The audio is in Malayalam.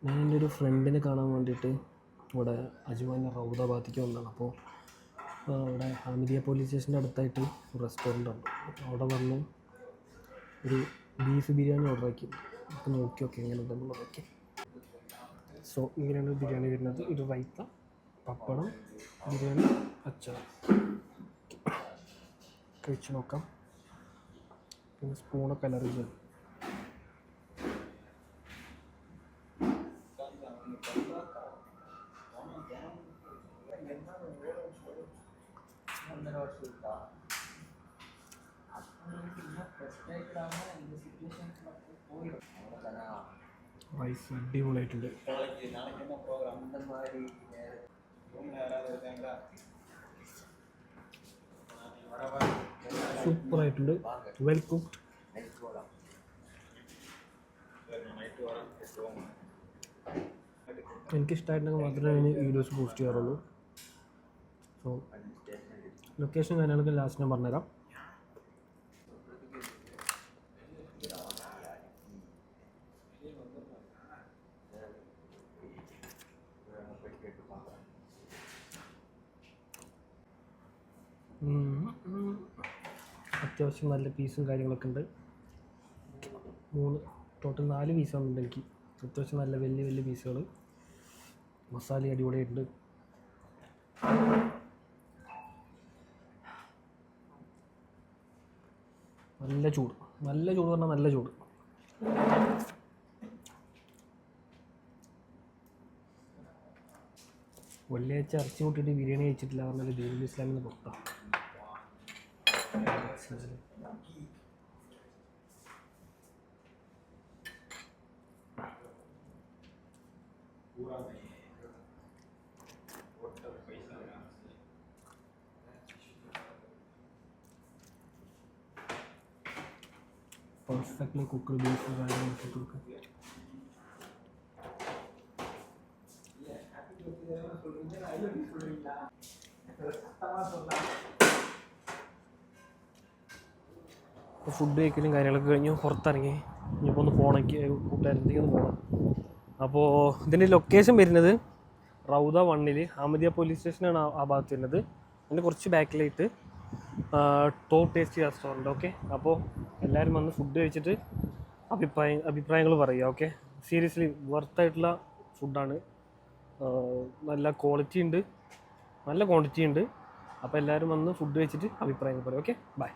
ഞാൻ എൻ്റെ ഒരു ഫ്രണ്ടിനെ കാണാൻ വേണ്ടിയിട്ട് ഇവിടെ അജ്മാൻ റൗദ ഭാഗത്തേക്ക് വന്നതാണ്. അപ്പോൾ ഇവിടെ ഹമീദിയ പോലീസ് സ്റ്റേഷൻ്റെ അടുത്തായിട്ട് ഒരു റെസ്റ്റോറൻ്റ് ഉണ്ട്. അവിടെ വന്ന് ഒരു ബീഫ് ബിരിയാണി ഓർഡർ ആക്കി. നമുക്ക് നോക്കി എങ്ങനെ ഉണ്ടെന്നുള്ളതൊക്കെ. സോ ഇങ്ങനെയാണ് ബിരിയാണി വരുന്നത്. ഒരു റൈത്ത, പപ്പടം, ബിരിയാണി, അച്ചാർ. കഴിച്ച് നോക്കാം. പിന്നെ സ്പൂണൊക്കെ അലറി ചെയ്യും. റൈസ് അടിപൊളിയായിട്ടുണ്ട്. സൂപ്പറായിട്ടുണ്ട്. Well cooked. എനിക്കിഷ്ടമായിട്ടുണ്ടെങ്കിൽ മാത്രമേ ഞാൻ വീഡിയോസ് പോസ്റ്റ് ചെയ്യാറുള്ളൂ. സോ ലൊക്കേഷൻ കാര്യങ്ങളൊക്കെ ലാസ്റ്റ് ഞാൻ പറഞ്ഞുതരാം. അത്യാവശ്യം നല്ല പീസും കാര്യങ്ങളൊക്കെ ഉണ്ട്. ടോട്ടൽ 4 പീസാണുണ്ട് എനിക്ക്. അത്യാവശ്യം നല്ല വലിയ പീസുകൾ. മസാല അടിപൊളിയായിട്ടുണ്ട്. നല്ല ചൂട് പറഞ്ഞാൽ നല്ല ചൂട്. വെള്ളിയാഴ്ച ഇറച്ചി കൂട്ടിയിട്ട് ബിരിയാണി കഴിച്ചിട്ടില്ല പറഞ്ഞാൽ ദീനുൽ ഇസ്ലാമിൽ നിന്ന് പുറത്താണ്. പെർഫെക്റ്റ്ലി കുക്ക്ഡ് ബീഫ് കാര്യങ്ങളൊക്കെ കൊടുക്കുക. ഫുഡ് കഴിക്കലും കാര്യങ്ങളൊക്കെ കഴിഞ്ഞ് പുറത്തിറങ്ങി ഇനിയിപ്പോൾ ഒന്ന് ഫോണേക്ക് കൂട്ടുകാരത്തേക്ക് ഒന്ന് പോകണം. അപ്പോൾ ഇതിൻ്റെ ലൊക്കേഷൻ വരുന്നത് റൗദ 1 ഹമദിയ പോലീസ് സ്റ്റേഷനാണ് ആ ഭാഗത്ത് വരുന്നത്. അതിൻ്റെ കുറച്ച് ബാക്കിലായിട്ട് ടോപ്പ് ടേസ്റ്റി റെസ്റ്റോറൻറ്റ്. ഓക്കെ, അപ്പോൾ എല്ലാവരും വന്ന് ഫുഡ് കഴിച്ചിട്ട് അഭിപ്രായങ്ങൾ പറയുക. ഓക്കെ, സീരിയസ്ലി വർത്തായിട്ടുള്ള ഫുഡാണ്. നല്ല ക്വാളിറ്റി ഉണ്ട്, നല്ല ക്വാണ്ടിറ്റി ഉണ്ട്. അപ്പോൾ എല്ലാവരും വന്ന് ഫുഡ് കഴിച്ചിട്ട് അഭിപ്രായങ്ങൾ പറയും. Okay, by.